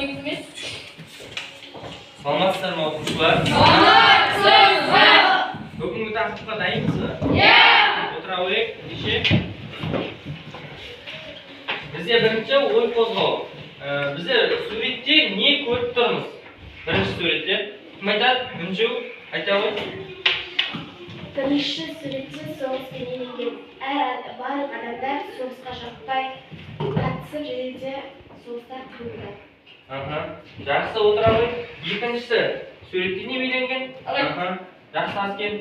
негіз емес. Саламатсыздар ма оқушылар? Саламатсыздар! Бүгінгі тақырыпқа дайынсыз ба? Иә! Отыра көрейік, ендеше. Бізде бірінші ой қозғау. Бізде суретте не көріп тұрмыз? Бірінші суретте. Кім айтады? Күнжу, айта ғой. Бірінші суретте соғысқа енген барлық адамдар соғысқа жаппай қатысып және де соғыста қырылды. Жақсы, отыра ғой. Екіншісі суретте не бейнеленген? Жақсы, Аскен.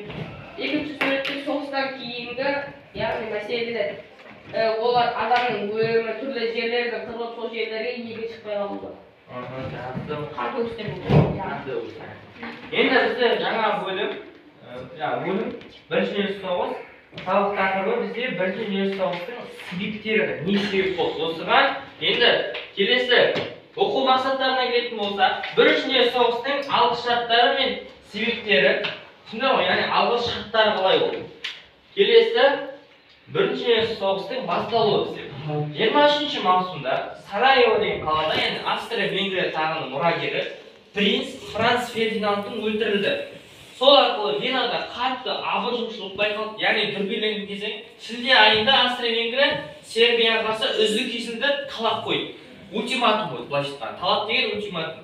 Екінші суретте соғыстан кейінгі яғни мәселелер. Олар адамның өлімі түрлі жерлердің қырылып сол жерлерге неге шықпай қалуы. Жақсы. Қарты өстен болды. Енді бізде жаңа бөлім бірінші дүниежүзілік соғыс. Сабақ тақырыбы бізде бірінші дүниежүзілік соғыстың себептері, не себеп болды. Осыған енді келесі оқу мақсаттарына келетін болсақ, бірінші дүниежүзілік соғыстың алғы шарттары мен себептері, түсіндіңіздер ғой, яғни алғы шарттары қалай болды. Келесі бірінші дүниежүзілік соғыстың басталуы бізде. 23 маусымда Сараево деген қалада, яғни Австро-Венгрия тағының мұрагері принц Франц Фердинандтың өлтірілді. Сол арқылы Венада қатты абыржушылық байқалды, яғни дүрбелеңген кезең. Шілде айында Австро-Венгрия Сербияға қарсы үзілді-кесілді талап қойды. Ультиматум қойды, былайша айтқанда. Талап деген ультиматум.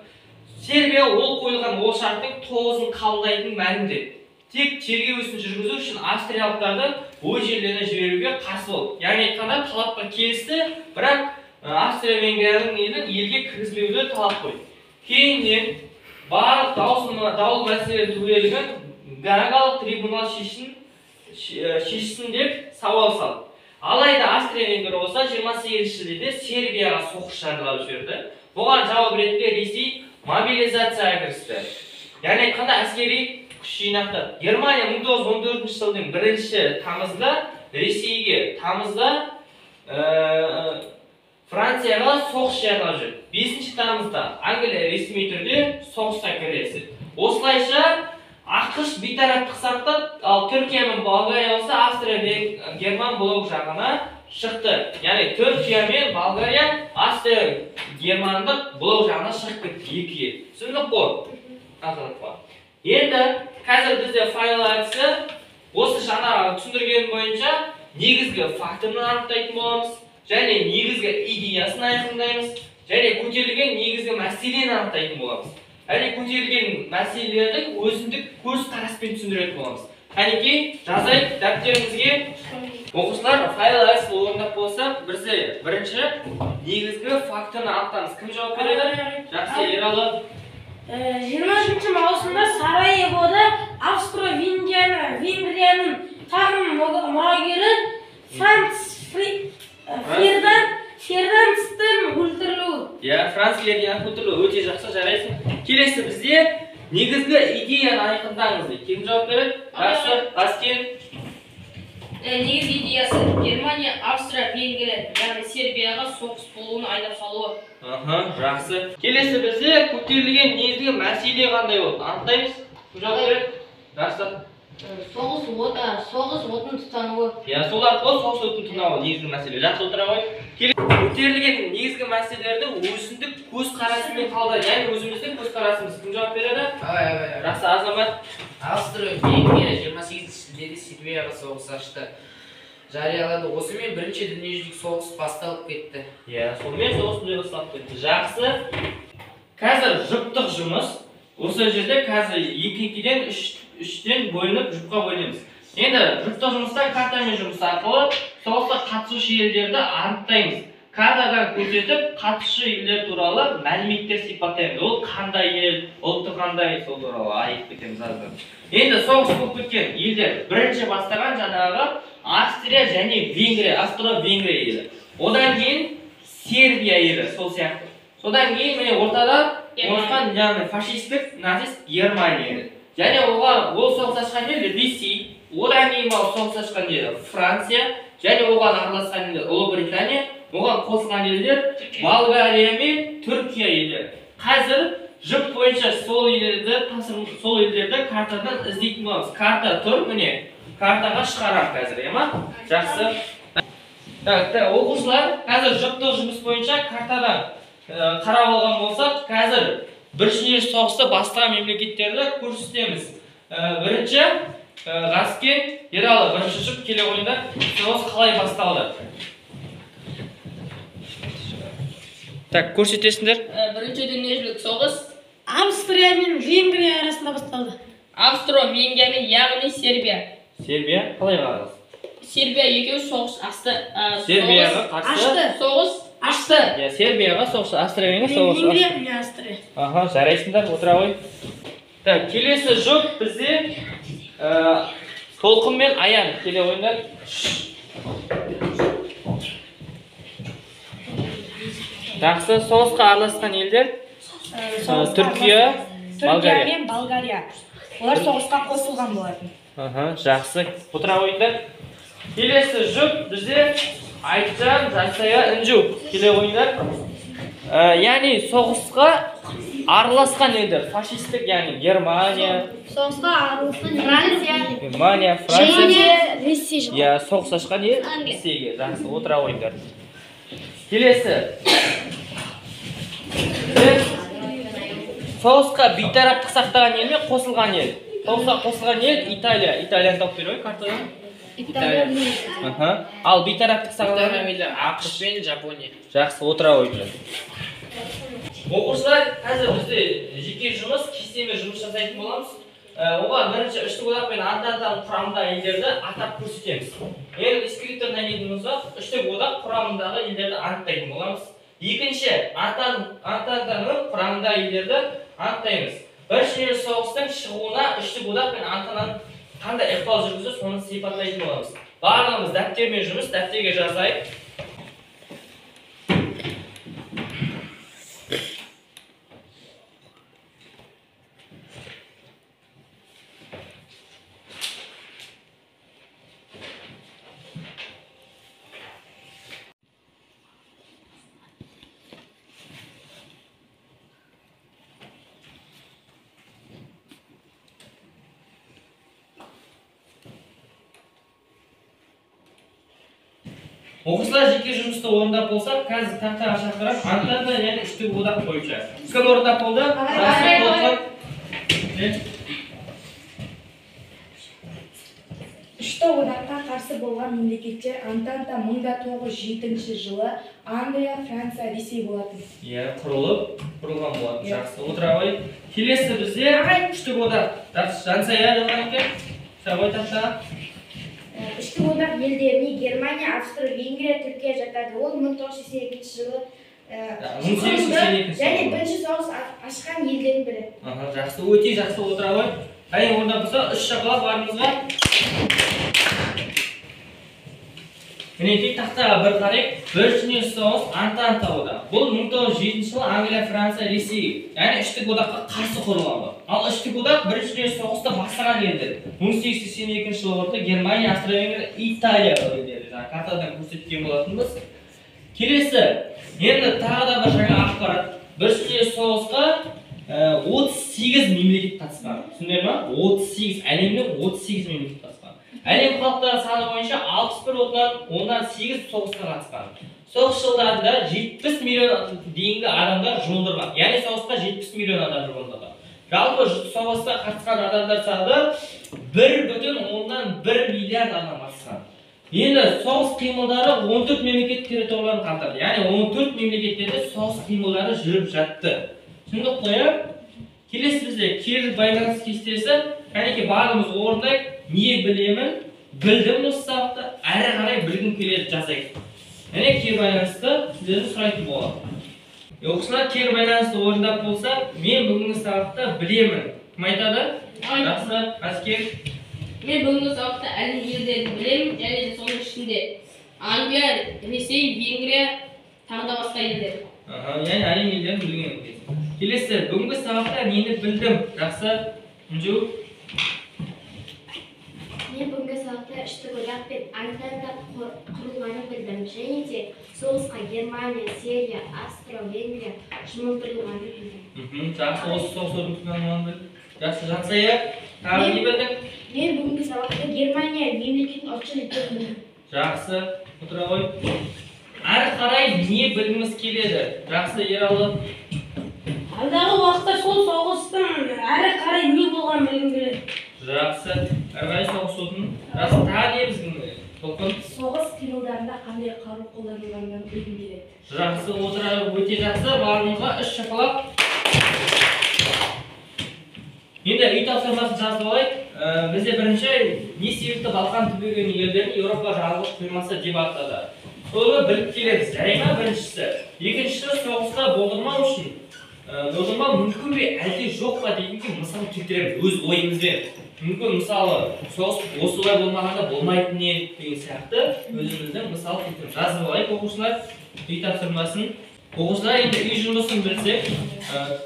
Сербия ол қойылған ол шарттың 9-ын қабылдайтынын мәлімдеді. Тек тергеу ісін жүргізу үшін австриялықтарды өз жерлеріне жіберуге қарсы болды. Яғни айтқанда талапқа келісті, бірақ Австро-Венгрияның елге кіргізбеуді талап қойды. Кейіннен барлық даулы мәселелер түгелігін Гаагалық трибунал шешсін деп сауал салды. Алайда Австро-Венгрия болса 28 шілдеде Сербияға соғыс жариялап жіберді. Бұған жауап ретінде Ресей мобилизацияға кірісті. Яғни айтқанда әскери күш жинақтады. Германия 1914 жылдың 1 тамызда Ресейге, тамызда Францияға соғыс жариялап жүрді. 5 тамызда Англия ресми түрде соғысқа кірісті. Осылайша ақш бейтараптық сақтады, ал Түркия мен Болгария болса Австро-Герман блок жағына шықты. Яғни Түркия мен Болгария Австро-Германдық блок жағына шығып кетті екіге. Түсіндік қой? Енді қазір бізде файл әдісі осы жаңа түсіндірген бойынша негізгі факторын анықтайтын боламыз, және негізгі идеясын айқындаймыз, және көтерілген негізгі мәселені анықтайтын боламыз. Әне көтерілген мәселелерді өзіндік көз қараспен түсіндіретін боламыз. Әнекей жазайық дәптеріңізге. Оқушылар файл әдісі орындап болса, бірінші негізгі факторын анықтаңыз. Кім жауап береді? Жақсы, Ералы. 23 маусымда Сараевода Австро-Венгрияның тағының мұрагері Франц Фердинандтың өлтірілуі. Франц Фердинандтың өлтірілуі өте жақсы, жарайсың. Келесі бізде негізгі идеяны айқындаңыз. Кім жауап береді? Жақсы, Аскен. Негізгі идеясы Германия Австро-Венгрия, яғни Сербияға соғыс болуын айдап салуы. Жақсы. Келесі бізде көтерілген негізгі мәселе қандай болды? Анықтаймыз. Кім жауап береді? Жақсы. Соғыс отын тұтануы. Сол арқылы соғыс отын тұтануы негізгі мәселе. Жақсы, отыра ғой. Көтерілген негізгі мәселелерді өзіндік көз қарасымен қалдырады. Яғни өзіміздің көз қарасымыз. Кім жауап береді? Жақсы, Азамат. Австро-Венгрия 28 шілдеде Сербияға соғыс ашты. Жариялады. Осымен бірінші дүниежүзілік соғыс басталып кетті. Сонымен соғыс басталып кетті. Жақсы. Қазір жұптық жұмыс. Осы жерде қазір 2-2-ден 3-тен бөлініп жұпқа бөлінеміз. Енді жұптық жұмыста картамен жұмыс арқылы соғысқа қатысушы елдерді анықтаймыз. Картадан көрсетіп, қатысушы елдер туралы мәліметтер сипаттаймыз. Ол қандай ел, ұлты қандай, сол туралы айтып кетеміз аздан. Енді соғыс болып кеткен елдер бірінші бастаған жаңағы Австрия және Венгрия, Австро-Венгрия елі. Одан кейін Сербия елі, сол сияқты. Содан кейін міне ортада орысқан яғни фашистік нацист Германия елі. Және ол соғыс ашқан ел Ресей, одан кейін соғыс ашқан ел Франция, және оған араласқан ел Ұлыбритания, оған қосылған елдер Болгария мен Түркия елдері. Қазір жұп бойынша сол елдерді картадан іздейтін боламыз. Карта тұр, міне, картаға шығарам қазір, ема? Жақсы. Оқушылар, қазір жұптық жұмыс бойынша картадан qarab olgan bo'lsak, hozir Birinchi Dunyo so'g'isida bostirgan mamlakatlarda ko'rsatamiz. Birinchi G'askin, Erali birinchi chiqib kelaverganda so'g'is qalay boshlandi. Tak, ko'rsatesizlar. Birinchi dunyolik so'g'is Avstriya bilan Vengriya orasida boshlandi. Avstro-Vengriya, ya'ni Serbiya. Serbiya qalay qaraysiz? Serbiya ikkovi so'g'is ochdi. Serbiyaga qarshi so'g'is ochdi. Ya, Serbiyaga so'g'is, Avstriyaga so'g'is. Vengriya bilan Avstriya. Aha, jaraysizlar, o'tiravoy. Tak, kelesi jup bizni To'lqin bilan Ayan kelaverganlar. Yaxshi so'g'isga aralashgan ellar Turkiya, Bolgariya. Turkiya bilan Bolgariya. Ular so'g'isga qo'shilgan bo'ladi. Aha, yaxshi. O'tiravoylar. Kelesi jup bizni Aytjan, Rossiya, Inju kelaverganlar. Ya'ni so'g'isga aralashgan ellar fashistlik, ya'ni Germaniya, So'g'isga aralashgan Fransiya, Germaniya, Fransiya, Rossiya. ya so'g'isashgan el Rossiyaga. Yaxshi, o'tiravoylar. Kelesi. So'g'isga betaraf tiqsaqtagan elmi, qo'shilgan el. So'g'isga qo'shilgan el Italiya. Italiyani topib beray kartada. Italiya. Aha. Al betaraf tiqsaqtagan Avstraliya, AQSh bilan Yaponiya. yaxshi o'tiravoylar. O'quvchilar, hozir bizda jeki ishimiz, kestema жұмыс жасайтын bo'lamiz. Oga birinchi ishchi bo'lib men Antantani quramida ellarda atab ko'rsatamiz. Endi skriptordan aytadigan bo'lsak, ishchi bo'lib quramidagi ellarda aniqlaydigan bo'lamiz. Ikkinchi, Antantani quramida ellarda aniqlaymiz. Birinchi so'g'isdan chiquvina ishchi bo'lib men Antantani qanday ehtiyoj yurgizsa, shuni sifatlaydigan bo'lamiz. Barchamiz daftarga yozamiz, daftarga yozaylik. O'quvchilar jeki жұмысты o'rindab bo'lsa, hozir taxtaga chaqirib, Antanta yana ishchi bo'daq bo'yicha. Kim o'rindab bo'ldi? Ishchi o'daqqa qarshi bo'lgan mamlakatlar Antanta 1907 жылы Angliya, Fransiya, Rossiya bo'ladi. Ya, qurilgan bo'ladi. Yaxshi, o'tiravoy. Kelesi bizga ishchi bo'daq. Fransiya degan ekan. Savoy taxta. Ishchi bo'daq ellarni Germaniya, Avstriya, Vengriya, Turkiya жатadi. Ол 1982 жылы 1882 және birinchi so'g'is ochgan ellarning biri. Aha, yaxshi, o'ti yaxshi o'tiravoy. Ayni o'rnab bo'lsa, 3 shokolad barimizga. Meniki taxtaga bir qarang, birinchi so'g'is Antanta bo'ldi. Bu 1907 yil Angliya, Fransiya, Rossiya, ya'ni ishchi bo'daqqa qarshi qurilgan. Al ishchi bo'daq birinchi so'g'isda bostirgan edi. 1882 yil o'rtada Germaniya, Avstriya, Vengriya, Italiya edi. Kartadan ko'rsatgan bo'latimiz. Kelesi, endi tag'da bir yangi axborot. Birinchi so'g'isga 38 mamlakat qatnashgan. Tushundingmi? 38 alamning 38 mamlakat qatnashgan. Alam xalqlari soni bo'yicha 61.8 so'g'isga qatnashgan. So'g'ish yillarida 70 million deyingi odamlar жұмылдырған. Ya'ni so'g'isga 70 million odam жұмылдырған. Жалпы so'g'isga qatnashgan odamlar soni 1.1 milliard odam qatnashgan. Endi so'g'is qiymillari 14 mamlakat territoriyalarni qamtadi. Ya'ni 14 mamlakatlarda so'g'is qiymillari yurib жатты. Shunda qo'yib, kelesi bizda kir байланыс kestesi, ya'niki barimiz o'rnak, niye bilemin, bildim bu sababda, ara qaray bilgim keladi jazaylik. Ya'ni kir байланысda sizlarni so'raydi bo'ladi. Yo'qsa kir байланысda o'rindab bo'lsa, men bugungi sababda bilemin. Kim aytadi? Yaxshi, asker. Men bugungi sababda alin ellarni bilaman, ya'ni so'ng ishinde Angliya, Rossiya, Vengriya, tag'da boshqa ellar. Aha, ya'ni alin ellarni bilgan. Kelesi, bugungi sababda neni bildim. Yaxshi, Unju. Men bunga sababda ishchi bo'daq deb Antanta qurilganini bildim. Және де so'g'isga Germaniya, Serbiya, Avstriya, Vengriya жұмылдырылganini bildim. Yaxshi, o'z so'zlarimni bildim. Yaxshi, Rossiya, ta'limni bildim. Men bunga sababda Germaniya mamlakatini ochishni bildim. Yaxshi, o'tiravoy. әрі қарай не білгіміз келеді? Жақсы, Ералы. Алдағы уақытта сол соғыстың әрі қарай не болғанын білгім келеді. Жақсы. Әрі қарай соғысудың. Жақсы, тағы не білгің келеді? Толқын. Соғыс қимылдарында қандай қару қолданылғанын білгім келеді. Жақсы, отырайық, өте жақсы. Барлығыңызға 3 шапалақ. Енді үй тапсырмасын жазып алайық. Бізде бірінші не себепті Балқан түбегінің елдерін Еуропа жарылғыш құймасы деп атады. Соны біліп келеміз. Жарайма біріншісі. Екіншісі соғысқа болдырмау үшін. Болдырмау мүмкін бе, әлде жоқ па дегенге мысал келтіреміз өз ойымызбен. Мүмкін мысалы соғыс осылай болмағанда болмайтын не деген сияқты өзіміздің мысал келтіріп жазып алайық оқушылар. Үй тапсырмасын. Оқушылар енді үй жұмысын білсек,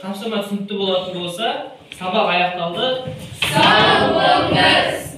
тапсырма түсінікті болатын болса, сабақ аяқталды. Сау болыңыз!